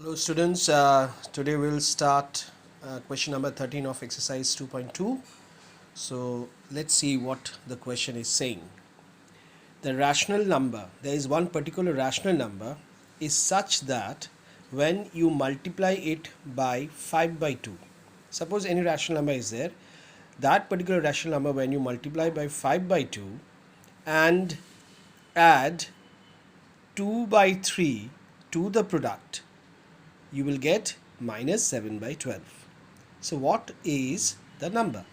Hello students, today we'll start question number 13 of exercise 2.2. So let's see what the question is saying. The rational number, there is one particular rational number is such that when you multiply it by 5 by 2, suppose any rational number is there, that particular rational number when you multiply by 5 by 2 and add 2 by 3 to the product, you will get minus 7 by 12. So what is the number?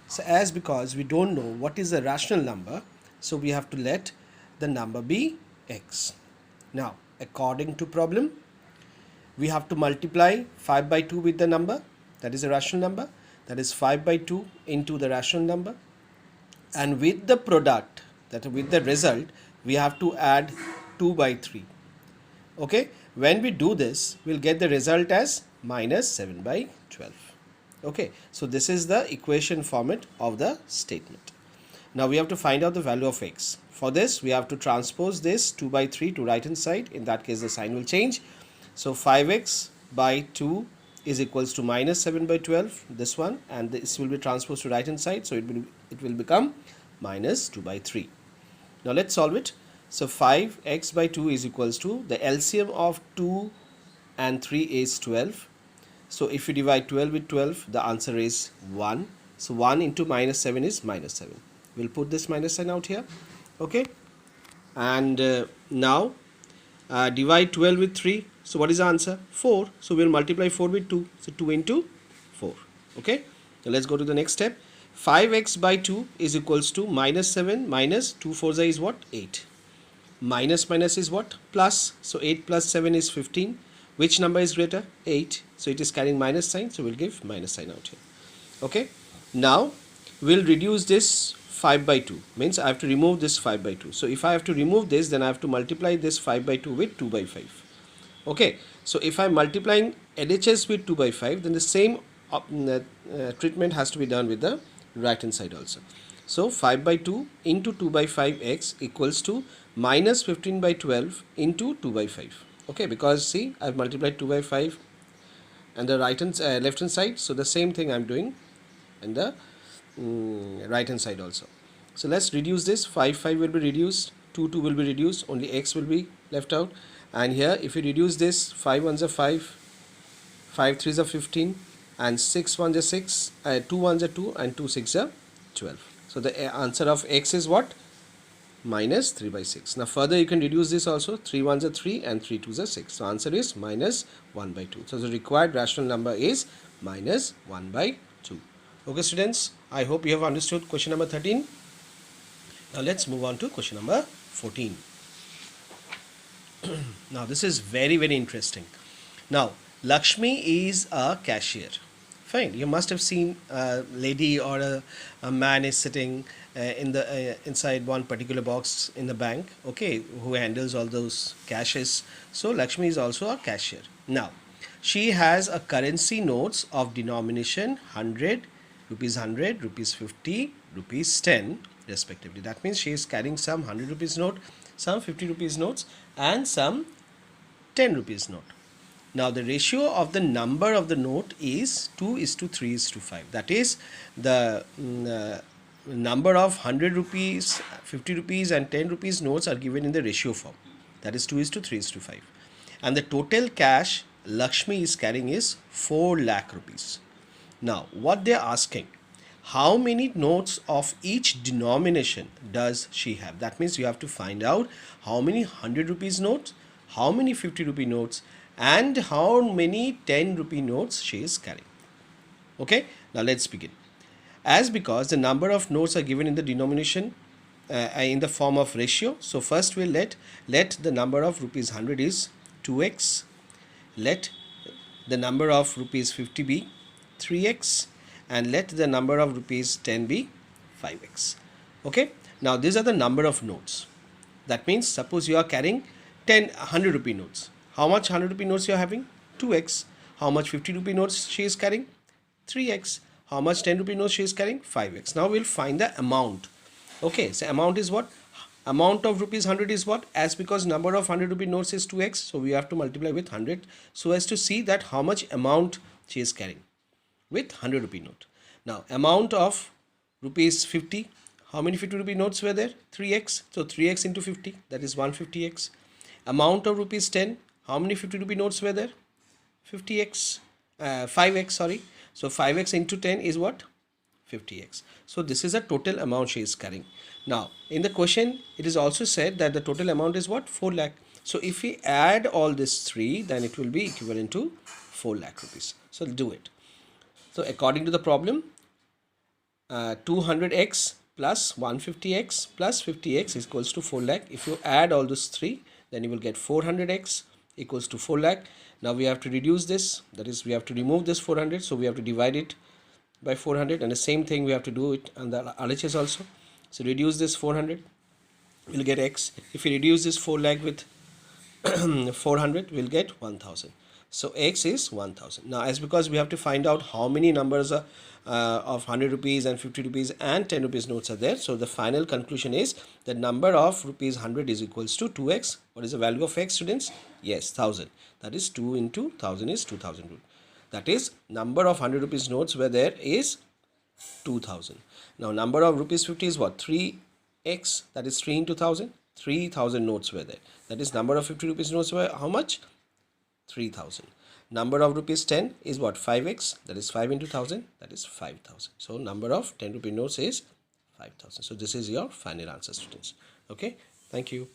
So as because we don't know what is the rational number, so we have to let the number be x. Now according to problem, we have to multiply 5 by 2 with the number, that is a rational number, that is 5 by 2 into the rational number, and with the product, that with the result, we have to add 2 by 3. Okay, when we do this, we'll get the result as minus 7 by 12. Okay, so this is the equation format of the statement. Now we have to find out the value of x. For this, we have to transpose this 2 by 3 to right hand side. In that case, the sign will change. So 5x by 2 is equals to minus 7 by 12, this one, and this will be transposed to right hand side, so it will become minus 2 by 3. Now let's solve it. So 5x by 2 is equals to, the LCM of 2 and 3 is 12. So if you divide 12 with 12, the answer is 1. So 1 into minus 7 is minus 7. We'll put this minus sign out here. Okay. And now divide 12 with 3. So what is the answer? 4. So we'll multiply 4 with 2. So 2 into 4. Okay. Now let's go to the next step. 5x by 2 is equals to minus 7 minus 2 4 is what? 8. Minus minus is what? Plus. So 8 plus 7 is 15. Which number is greater? 8. So it is carrying minus sign. So we'll give minus sign out here. Okay. Now we'll reduce this 5 by 2. Means I have to remove this 5 by 2. So if I have to remove this, then I have to multiply this 5 by 2 with 2 by 5. Okay. So if I'm multiplying LHS with 2 by 5, then the same treatment has to be done with the right hand side also. So 5 by 2 into 2 by 5x equals to minus 15 by 12 into 2 by 5. Okay, because see, I've multiplied 2 by 5 and the left hand side. So the same thing I'm doing in the right hand side also. So let's reduce this. 5 will be reduced, 2 will be reduced, only x will be left out. And here if you reduce this, 5 1s are 5, 5 3s are 15, and 6 1s are 6, 2 1s are 2, and 2 6 are 12. So the answer of x is what? Minus 3 by 6. Now further you can reduce this also. 3 1s are 3 and 3 2s are 6. So answer is minus 1 by 2. So the required rational number is minus 1 by 2. Okay students, I hope you have understood question number 13. Now let's move on to question number 14. Now this is very interesting. Now Lakshmi is a cashier. Fine, you must have seen a lady or a man is sitting inside one particular box in the bank, okay, who handles all those cashes. So Lakshmi is also a cashier. Now she has a currency notes of denomination 100, rupees 100, rupees 50, rupees 10 respectively. That means she is carrying some 100 rupees note, some 50 rupees notes, and some 10 rupees note. Now the ratio of the number of the note is 2:3:5. That is, the number of 100 rupees, 50 rupees and 10 rupees notes are given in the ratio form. That is 2:3:5. And the total cash Lakshmi is carrying is 4 lakh rupees. Now what they are asking, how many notes of each denomination does she have? That means you have to find out how many 100 rupees notes, how many 50 rupee notes, and how many 10 rupee notes she is carrying. Okay, now let's begin. As because the number of notes are given in the denomination in the form of ratio, so first we'll let the number of rupees 100 is 2x, let the number of rupees 50 be 3x, and let the number of rupees 10 be 5x. Okay, now these are the number of notes. That means suppose you are carrying 100 rupee notes. How much 100 rupee notes you are having? 2x. How much 50 rupee notes she is carrying? 3x. How much 10 rupee notes she is carrying? 5x. Now we'll find the amount. Okay, so amount is what? Amount of rupees 100 is what? As because number of 100 rupee notes is 2x, so we have to multiply with 100 so as to see that how much amount she is carrying with 100 rupee note. Now amount of rupees 50, how many 50 rupee notes were there? 3x, so 3x into 50, that is 150x. Amount of rupees 10, how many 50 rupee notes were there? 50x, 5x, sorry. So 5x into 10 is what? 50x. So this is the total amount she is carrying. Now in the question it is also said that the total amount is what? 4 lakh. So if we add all this 3, then it will be equivalent to 4 lakh rupees. So do it. So according to the problem, 200x plus 150x plus 50x is equals to 4 lakh. If you add all those 3, then you will get 400x equals to 4 lakh. Now we have to reduce this, that is we have to remove this 400, so we have to divide it by 400, and the same thing we have to do it on the RHS also. So reduce this 400, we'll get x. If we reduce this 4 lakh with 400, we'll get 1000. So x is 1000. Now as because we have to find out how many numbers of 100 rupees and 50 rupees and 10 rupees notes are there, so the final conclusion is the number of rupees 100 is equals to 2x. What is the value of x, students? Yes, 1000. That is 2 into 1000 is 2000. That is number of 100 rupees notes where there is 2000. Now number of rupees 50 is what? 3x, that is 3 into 1000. 3000 notes were there. That is number of 50 rupees notes were how much? 3000. Number of rupees 10 is what? 5x, that is 5 into 1000, that is 5000. So number of 10 rupee notes is 5000. So this is your final answer, students. Okay, thank you.